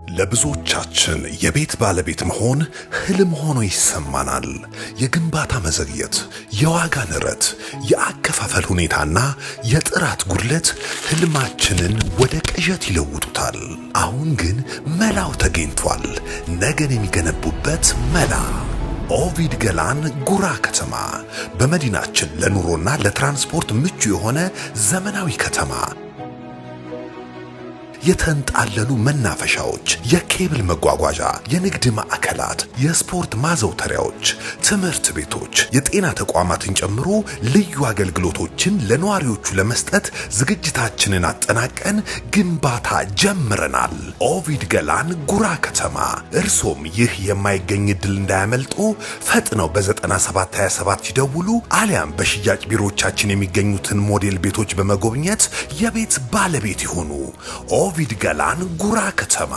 ለብዙዎቻችን የቤት ባለቤት መሆን ህልም ሆኖ ይሰማናል። የግንባታ መዘግየት፣ የዋጋ ንረት፣ የአከፋፈል ሁኔታና የጥራት ጉድለት ህልማችንን ወደ ቅዠት ይለውጡታል። አሁን ግን መላው ተገኝቷል። ነገን የሚገነቡበት መላ። ኦቪድ ገላን ጉራ ከተማ በመዲናችን ለኑሮና ለትራንስፖርት ምቹ የሆነ ዘመናዊ ከተማ። የተንጣለሉ መናፈሻዎች፣ የኬብል መጓጓዣ፣ የንግድ ማዕከላት፣ የስፖርት ማዘውተሪያዎች፣ ትምህርት ቤቶች፣ የጤና ተቋማትን ጨምሮ ልዩ አገልግሎቶችን ለነዋሪዎቹ ለመስጠት ዝግጅታችንን አጠናቀን ግንባታ ጀምረናል። ኦቪድ ገላን ጉራ ከተማ። እርሶም ይህ የማይገኝ ዕድል እንዳያመልጦ ፈጥነው በ9727 ይደውሉ፣ አሊያም በሽያጭ ቢሮዎቻችን የሚገኙትን ሞዴል ቤቶች በመጎብኘት የቤት ባለቤት ይሁኑ። ኦቪድ ገላን ጉራ ከተማ።